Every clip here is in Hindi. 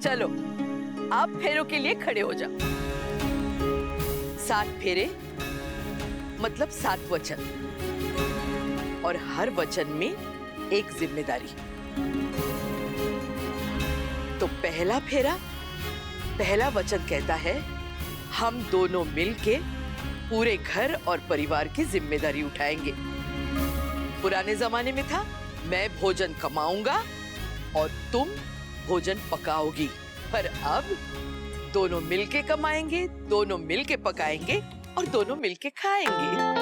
चलो आप फेरों के लिए खड़े हो जाओ। 7 फेरे मतलब 7 वचन, और हर वचन में एक जिम्मेदारी। तो पहला फेरा, पहला वचन कहता है हम दोनों मिलके पूरे घर और परिवार की जिम्मेदारी उठाएंगे। पुराने जमाने में था मैं भोजन कमाऊंगा और तुम भोजन पकाओगी, पर अब दोनों मिलके कमाएंगे, दोनों मिलके पकाएंगे और दोनों मिलके खाएंगे।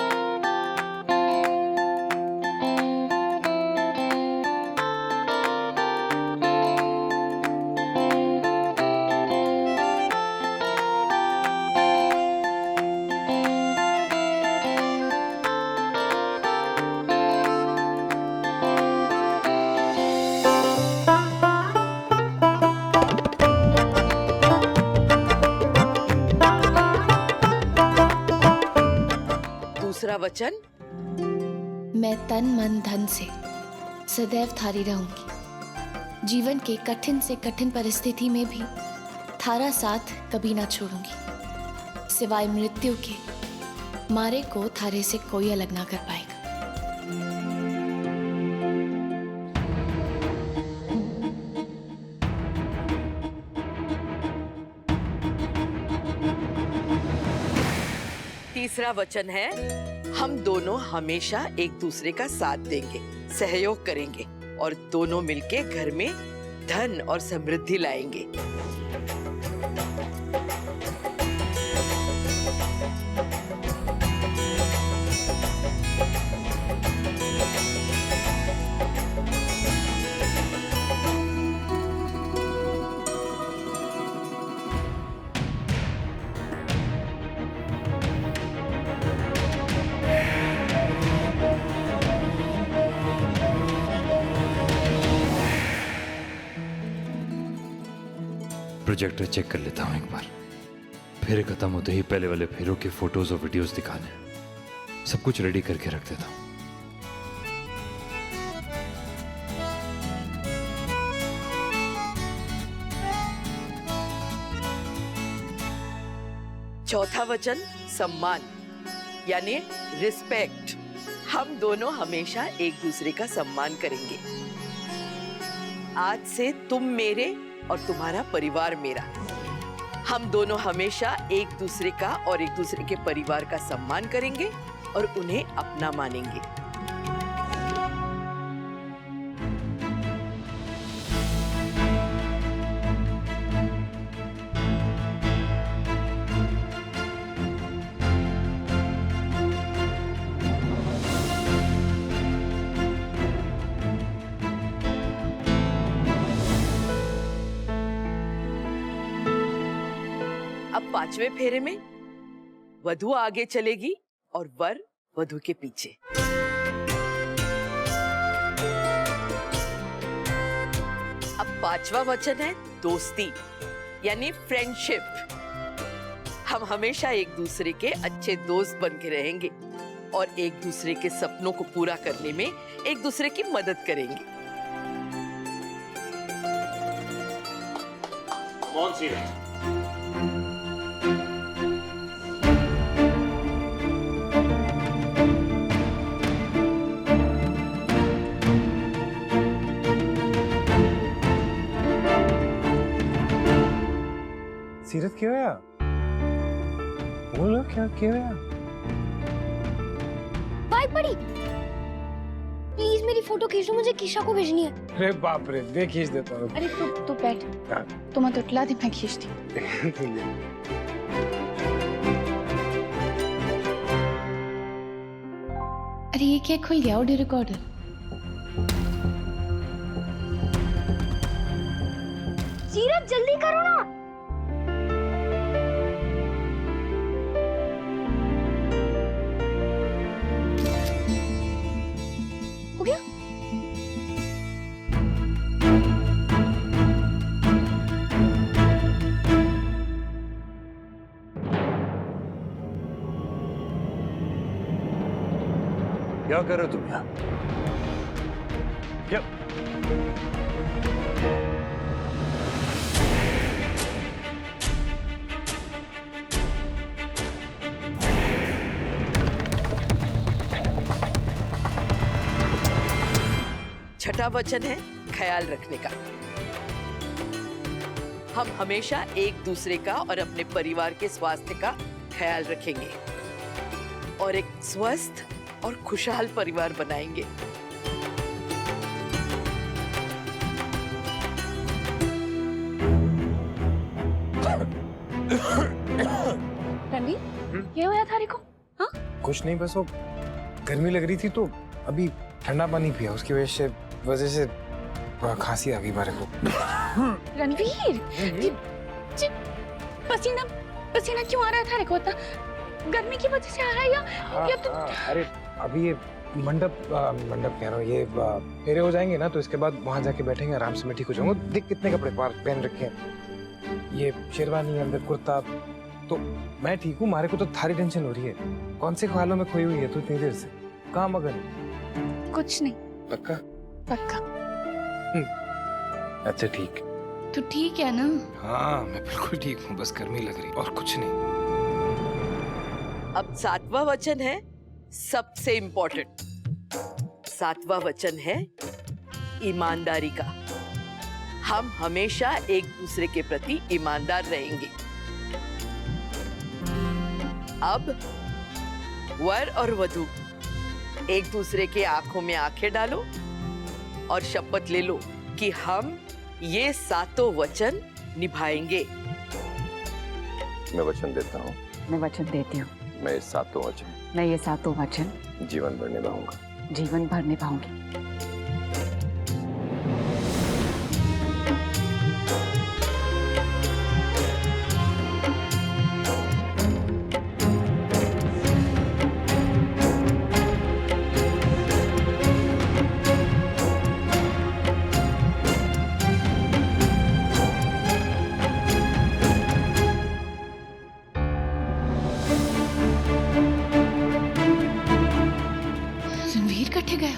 दूसरा वचन, मैं तन मन धन से सदैव थारी रहूंगी। जीवन के कठिन से कठिन परिस्थिति में भी थारा साथ कभी ना छोड़ूंगी। सिवाय मृत्यु के मारे को थारे से कोई अलग ना कर पाएगा। तीसरा वचन है हम दोनों हमेशा एक दूसरे का साथ देंगे, सहयोग करेंगे और दोनों मिलके घर में धन और समृद्धि लाएंगे। प्रोजेक्टर चेक कर लेता हूं एक बार। फेरे खत्म होते ही पहले वाले फेरों के फोटोज और वीडियोस दिखाने, सब कुछ रेडी करके रख देता हूं। चौथा वचन सम्मान यानी रिस्पेक्ट। हम दोनों हमेशा एक दूसरे का सम्मान करेंगे। आज से तुम मेरे और तुम्हारा परिवार मेरा। हम दोनों हमेशा एक दूसरे का और एक दूसरे के परिवार का सम्मान करेंगे और उन्हें अपना मानेंगे। अब 5वें फेरे में वधू आगे चलेगी और वर वधू के पीछे। अब 5वां वचन है दोस्ती यानी फ्रेंडशिप। हम हमेशा एक दूसरे के अच्छे दोस्त बन के रहेंगे और एक दूसरे के सपनों को पूरा करने में एक दूसरे की मदद करेंगे। कौन सी है? सीरत क्या होया? बोलो क्या होया? बाइक पड़ी। प्लीज मेरी फोटो खींच लो, मुझे किशा को भेजनी है। अरे बाप रे, दे खींच देता हूँ। अरे तू बैठ। तू मत उठला दी, मैं खींचती। अरे ये क्या खुल गया ऑडियो रिकॉर्डर? सीरत जल्दी करो ना। हो गया? क्या कर रहे हो तुम यहाँ? क्या? छठा वचन है ख्याल रखने का। हम हमेशा एक दूसरे का और अपने परिवार के स्वास्थ्य का ख्याल रखेंगे और एक स्वस्थ और खुशहाल परिवार बनाएंगे। रणवीर, क्या हुआ थारे को? हाँ? कुछ नहीं, बस वो गर्मी लग रही थी तो अभी ठंडा पानी पिया, उसकी वजह से खांसी आ गई मारे को। रणवीर, पसीना पसीना क्यों आ रहा है थारे को? गर्मी की वजह से आ रहा है या तो अरे अभी ये मंडप कह रहा हूँ, ये फेरे हो जाएंगे ना तो इसके बाद वहां जाके बैठेंगे, आराम से मैं ठीक हो जाऊंगा। देख कितने कपड़े पहन रखे हैं, ये शेरवानी, अंदर कुर्ता, तो मैं ठीक हूँ। मारे को तो थारी टेंशन हो रही है, कौन से ख्यालों में खोई हुई है तू इतनी देर से? कहाँ मगन? कुछ नहीं। पक्का? पक्का। अच्छा ठीक। तू ठीक है ना? हाँ मैं बिल्कुल ठीक हूँ, बस गर्मी लग रही और कुछ नहीं। अब सातवां वचन है सबसे इंपॉर्टेंट। सातवां वचन है ईमानदारी का। हम हमेशा एक दूसरे के प्रति ईमानदार रहेंगे। अब वर और वधू एक दूसरे के आंखों में आंखें डालो और शपथ ले लो कि हम ये सातों वचन निभाएंगे। मैं वचन देता हूँ। मैं वचन देती हूँ। मैं ये सातों वचन मैं ये सातों वचन जीवन भर निभाऊंगा। जीवन भर निभाऊंगी। रणवीर कट्ठे गया?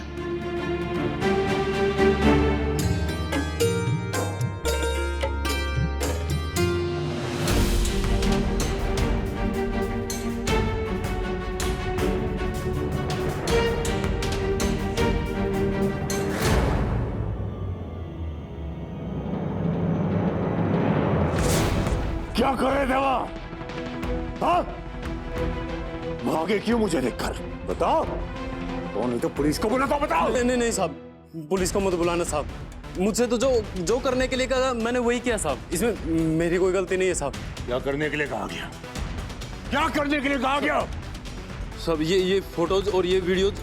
क्या कर रहे थे वहां? हाँ? भागे क्यों मुझे देखकर? बताओ। तो नहीं तो पुलिस को बुला, तो बताओ। नहीं साहब, पुलिस को मत बुलाना साहब। मुझसे तो जो करने के लिए कहा मैंने वही किया साहब। इसमें मेरी कोई गलती नहीं है साहब। क्या करने के लिए कहा गया? क्या करने के लिए कहा गया? साहब ये फोटोज और ये वीडियोज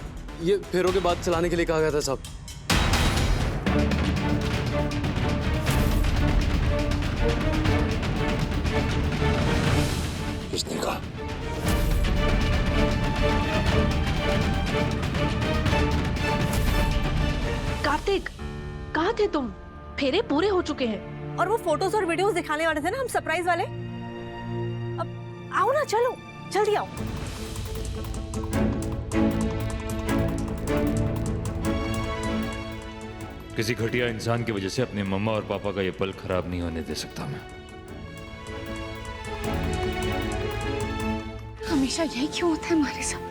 ये फेरों के बाद चलाने के लिए कहा गया था साहब। किसने कहा? कार्तिक, कहाँ थे तुम? फेरे पूरे हो चुके हैं और वो फोटोज और वीडियोस दिखाने वाले थे ना हम सरप्राइज वाले। अब आओ ना, चलो जल्दी आओ। किसी घटिया इंसान की वजह से अपने मम्मा और पापा का ये पल खराब नहीं होने दे सकता मैं। हमेशा यही क्यों होता है हमारे साथ?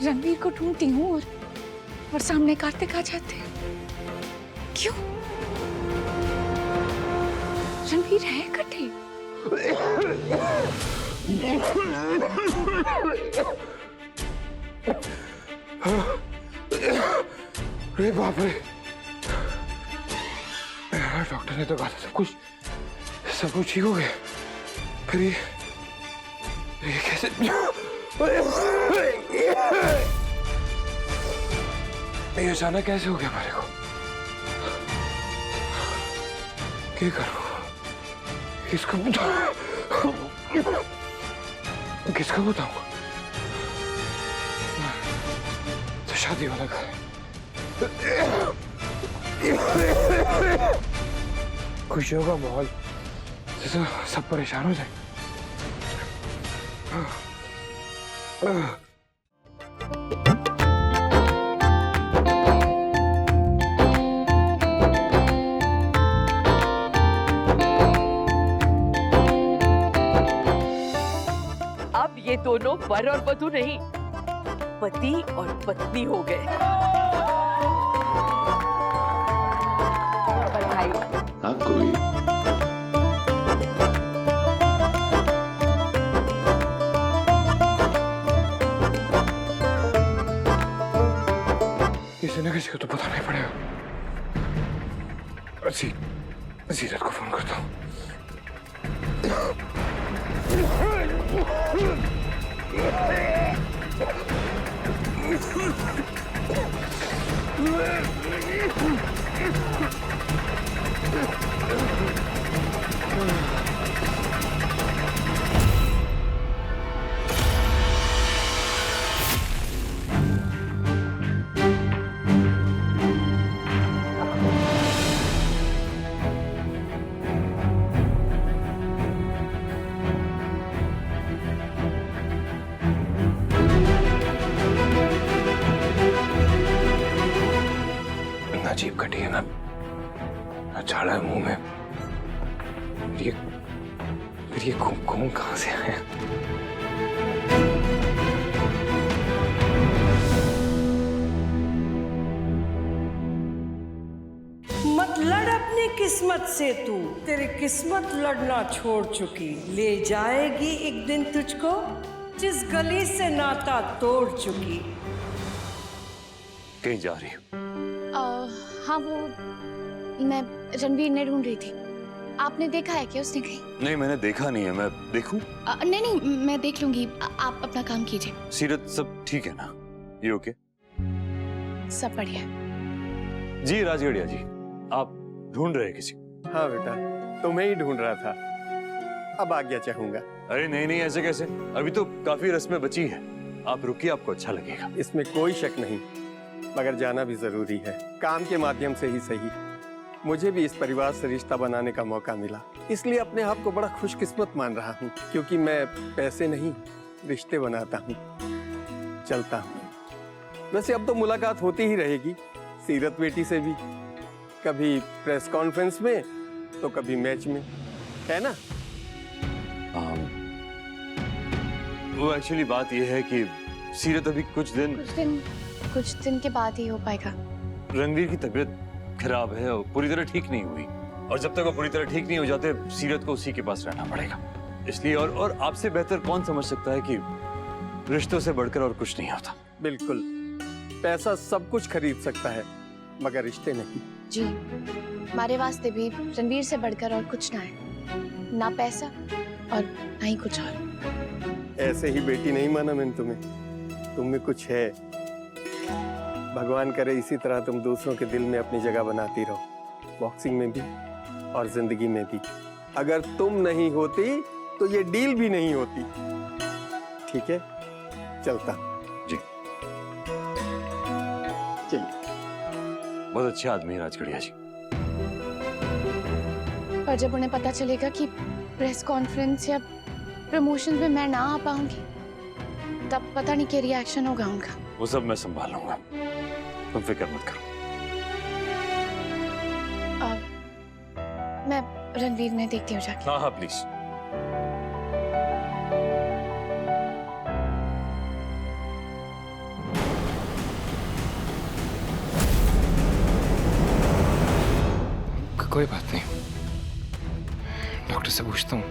रणवीर को ढूंढती हूँ और सामने कार्तिक आ जाते हैं। क्यों? रणवीर है इकट्ठे। अरे बाप रे, डॉक्टर ने तो कहा था सब कुछ ठीक हो गया, फिर ये कैसे? ये अचानक कैसे हो गया मेरे को? क्या करूं? किसको बताऊं? तो शादी वाला घर खुशियों का माहौल, तो सब परेशान हो जाए। अब ये दोनों वर और वधू नहीं, पति और पत्नी हो गए। सीरत को फोन करता हूँ। अजीब कटी है ना, झाड़ा है मुंह में। फिर ये खून कहां से आया? मत लड़ अपनी किस्मत से तू, तेरी किस्मत लड़ना छोड़ चुकी। ले जाएगी एक दिन तुझको जिस गली से नाता तोड़ चुकी। कहीं जा रही हूँ? हाँ, वो मैं रणवीर ने ढूंढ रही थी। आपने देखा है क्या उसने कहीं? नहीं, मैंने देखा नहीं है। मैं देखूं? नहीं, मैं देख लूंगी। आप अपना काम कीजिए। सीरत, सब ठीक है ना? ये ओके? सब बढ़िया। जी राजगढ़िया जी, आप ढूंढ रहे किसी? हाँ बेटा, तुम्हें ही ढूंढ रहा था। अब आज्ञा चाहूंगा। अरे नहीं, ऐसे कैसे? अभी तो काफी रस्में बची है। आप रुकिए, आपको अच्छा लगेगा। इसमें कोई शक नहीं, मगर जाना भी जरूरी है। काम के माध्यम से ही सही, मुझे भी इस परिवार से रिश्ता बनाने का मौका मिला। इसलिए अपने आप को बड़ा खुशकिस्मत मान रहा हूँ, क्योंकि मैं पैसे नहीं रिश्ते बनाता हूँ। चलता हूँ। वैसे अब तो मुलाकात होती ही रहेगी सीरत बेटी से भी, कभी प्रेस कॉन्फ्रेंस में तो कभी मैच में, है ना? वो एक्चुअली बात ये है कि सीरत अभी कुछ दिन के बाद ही हो पाएगा। रणवीर की तबीयत खराब है और पूरी तरह ठीक नहीं हुई, और जब तक वो पूरी तरह ठीक नहीं हो जाते सीरत को उसी के पास रहना पड़ेगा। इसलिए और आपसे बेहतर कौन समझ सकता है कि रिश्तों से बढ़कर और कुछ नहीं होता। बिल्कुल, पैसा सब कुछ खरीद सकता है मगर रिश्ते नहीं। जी, हमारे वास्ते भी रणवीर से बढ़कर और कुछ ना है, ना पैसा और ना ही कुछ और। ऐसे ही बेटी नहीं माना मैंने तुम्हें, तुम में कुछ है। भगवान करे इसी तरह तुम दूसरों के दिल में अपनी जगह बनाती रहो, बॉक्सिंग में भी और जिंदगी में भी। अगर तुम नहीं होती तो ये डील भी नहीं होती। ठीक है, चलता। जी चलिए। बहुत अच्छे आदमी है राजगढ़िया जी। पर जब उन्हें पता चलेगा कि प्रेस कॉन्फ्रेंस या प्रमोशन में मैं ना आ पाऊंगी, तब पता नहीं क्या रिएक्शन होगा उनका। वो सब मैं संभाल लूंगा, तुम फिक्र मत करो। मैं रणवीर ने देखती हूँ जाके। हाँ प्लीज। कोई बात नहीं, डॉक्टर से पूछता हूँ।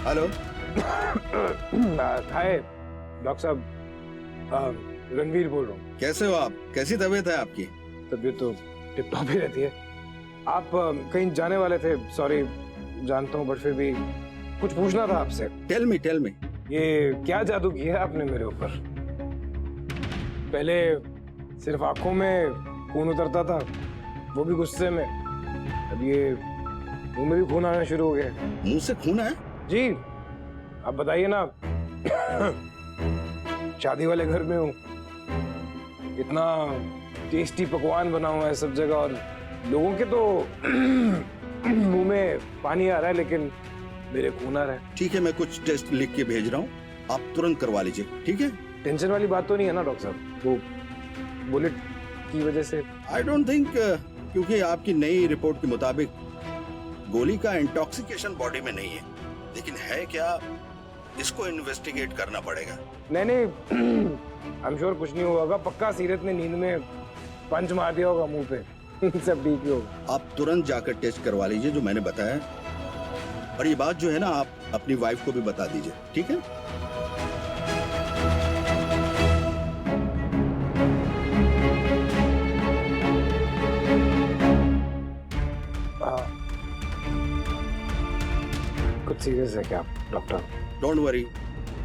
हेलो। हाय डॉक्टर साहब, रणवीर बोल रहा हूँ। कैसे हो आप? कैसी तबीयत है आपकी? तबीयत तो टिप टॉप ही रहती है। आप कहीं जाने वाले थे? सॉरी, जानता हूँ, बट फिर भी कुछ पूछना था आपसे। Tell me. ये क्या जादू किया है आपने मेरे ऊपर? पहले सिर्फ आंखों में खून उतरता था, वो भी गुस्से में। अब ये मुंह में भी खून आना शुरू हो गया। मुंह से खून है? जी। अब बताइए ना। शादी वाले घर में हूँ, इतना टेस्टी पकवान बना हुआ है सब जगह, और लोगों के तो मुंह में पानी आ रहा है, लेकिन मेरे खून आ रहा है। ठीक है, मैं कुछ टेस्ट लिख के भेज रहा हूँ, आप तुरंत करवा लीजिए। ठीक है? टेंशन वाली बात तो नहीं है ना डॉक्टर साहब? वो बुलेट की वजह से? आई डोंट थिंक, क्योंकि आपकी नई रिपोर्ट के मुताबिक गोली का इंटॉक्सिकेशन बॉडी में नहीं है, लेकिन है क्या, इसको इन्वेस्टिगेट करना पड़ेगा। नहीं, आई एम श्योर कुछ नहीं हुआ होगा। पक्का सीरत ने नींद में पंच मार दिया होगा मुंह पे। सब ठीक ही होगा। आप तुरंत जाकर टेस्ट करवा लीजिए जो मैंने बताया, और ये बात जो है ना, आप अपनी वाइफ को भी बता दीजिए। ठीक है? सीरियस है क्या डॉक्टर? डोंट वरी,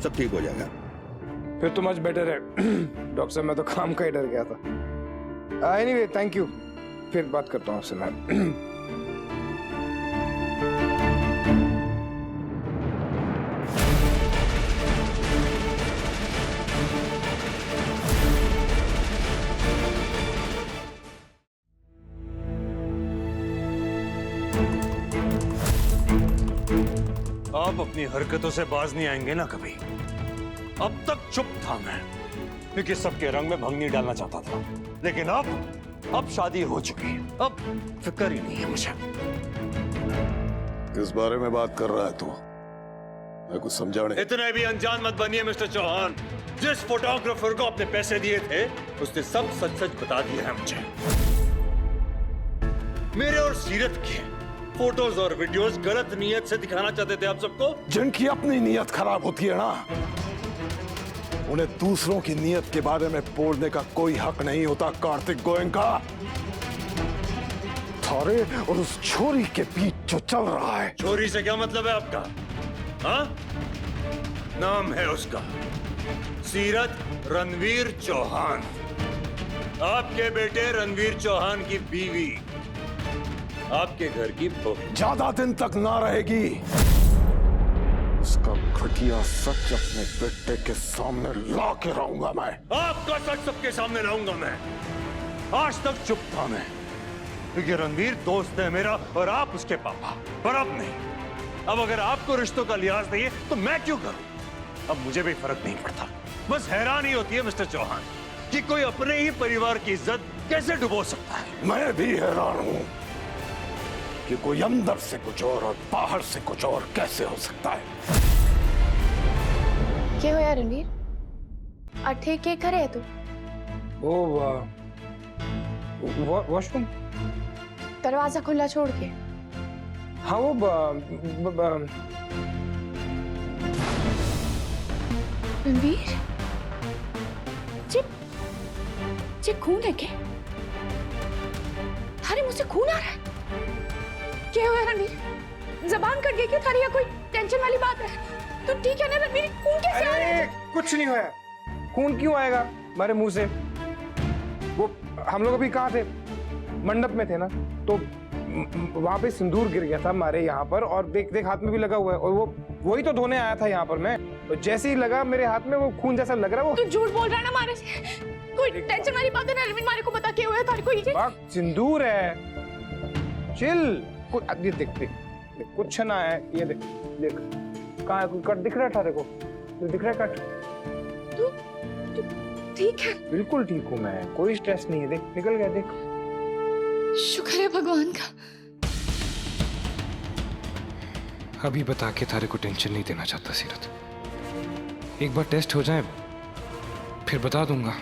सब ठीक हो जाएगा। फिर तो मच बेटर है। डॉक्टर साहब मैं तो काम का ही डर गया था। एनीवे थैंक यू, फिर बात करता हूँ आपसे मैं। आप अपनी हरकतों से बाज नहीं आएंगे ना कभी। अब तक चुप था मैं, क्योंकि सबके रंग में भंग नहीं डालना चाहता था, लेकिन अब शादी हो चुकी है, अब फिक्र ही नहीं है मुझे। किस बारे में बात कर रहा है तू? मैं कुछ समझा नहीं। इतने भी अनजान मत बनिए मिस्टर चौहान। जिस फोटोग्राफर को आपने पैसे दिए थे उसने सब सच सच बता दिया है मुझे। मेरे और सीरत के फोटोज और वीडियोस गलत नीयत से दिखाना चाहते थे आप सबको। जिनकी अपनी नीयत खराब होती है ना, उन्हें दूसरों की नीयत के बारे में बोलने का कोई हक नहीं होता। कार्तिक गोयनका, थारे और उस छोरी के बीच जो चल रहा है। छोरी से क्या मतलब है आपका? हाँ, नाम है उसका सीरत रणवीर चौहान, आपके बेटे रणवीर चौहान की बीवी, आपके घर की बहू। ज्यादा दिन तक ना रहेगी। उसका घटिया सच अपने बेटे के सामने ला के रहूंगा मैं। आपका सच सबके सामने लाऊंगा मैं। आज तक चुप था मैं, क्योंकि रणवीर दोस्त है मेरा और आप उसके पापा, पर अब नहीं। अब अगर आपको रिश्तों का लिहाज नहीं है तो मैं क्यों करूं? अब मुझे भी फर्क नहीं पड़ता। बस हैरानी होती है मिस्टर चौहान कि कोई अपने ही परिवार की इज्जत कैसे डुबो सकता है। मैं भी हैरान हूं कि कोई अंदर से कुछ और बाहर से कुछ और कैसे हो सकता है। क्या होया रणवीर? अठे के करे है तू? वो वॉशरूम, दरवाजा खुला छोड़ के। हाँ वो रणवीर, जे खून है क्या? थारे मुंह से खून आ रहा है। क्या हुआ रणवीर? जबान कट गई क्या थारी, या कोई टेंशन वाली बात है? तो ठीक है ना रणवीर, खून कैसे आ रहा है? कुछ नहीं हुआ। खून क्यों आएगा हमारे मुंह से? वो हम लोग अभी कहाँ थे? मंडप में थे ना, तो वहां पे सिंदूर गिर गया था हमारे यहाँ पर, और देख हाथ में भी लगा हुआ है, और वही तो धोने आया था यहाँ पर मैं। तो जैसे ही लगा मेरे हाथ में, वो खून जैसा लग रहा है। वो तू झूठ बोल रहा है ना मारे से? कोई टेंशन वाली बात है ना रणवीर? मारे को बता के हुआ है थारे को? ये सिंदूर है, चिल। ये देख कुछ ना है। ये देख कहाँ है? कोई कट दिख रहा है थारे को? दिख रहा है कट? तू ठीक है? बिल्कुल ठीक हूँ मैं, कोई स्ट्रेस नहीं है। देख निकल गया, देख। शुक्र है भगवान का। अभी बता के थारे को टेंशन नहीं देना चाहता सीरत। एक बार टेस्ट हो जाए फिर बता दूंगा।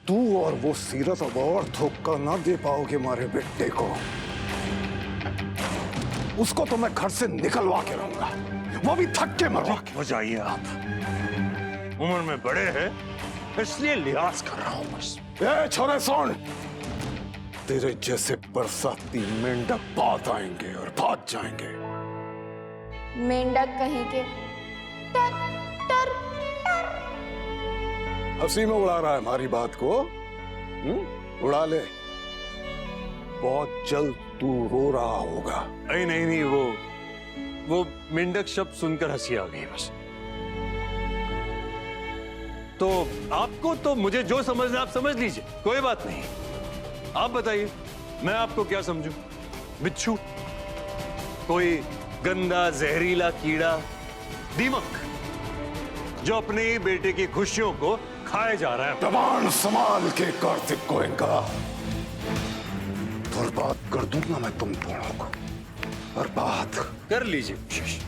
तू और वो सीरत अब और धोखा ना दे पाओगे हमारे बेटे को। उसको तो मैं घर से निकलवा के रहूंगा, वो भी थक के मरवा के। हो जाइए आप, उम्र में बड़े हैं इसलिए लिहाज कर रहा हूं बस। ए छोरे सुन, तेरे जैसे बरसाती मेंढक भाग आएंगे और भाग जाएंगे। मेंढक कहीं के टर टर टर। हंसी में उड़ा रहा है हमारी बात को। उड़ा ले, बहुत जल्द तू रो रहा होगा। नहीं, वो मेंढक शब्द सुनकर हंसी आ गई बस। तो आपको तो मुझे जो समझना आप समझ लीजिए, कोई बात नहीं। आप बताइए मैं आपको क्या समझूं? बिच्छू? कोई गंदा जहरीला कीड़ा, दीमक जो अपने ही बेटे की खुशियों को खाए जा रहा है? जबान संभाल के कार्तिक गोयनका, बर्बाद कर दूंगा मैं तुम दोनों को। बर्बाद कर लीजिए कोशिश,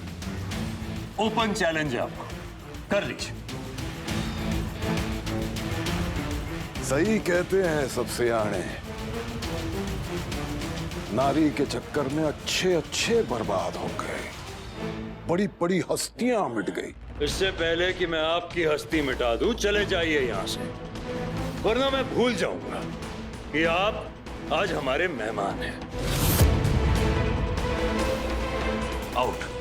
ओपन चैलेंज है आपको, कर लीजिए। सही कहते हैं सबसे आने, नारी के चक्कर में अच्छे अच्छे बर्बाद हो गए, बड़ी बड़ी हस्तियां मिट गई। इससे पहले कि मैं आपकी हस्ती मिटा दूं, चले जाइए यहां से, वरना मैं भूल जाऊंगा कि आप आज हमारे मेहमान हैं। आउट।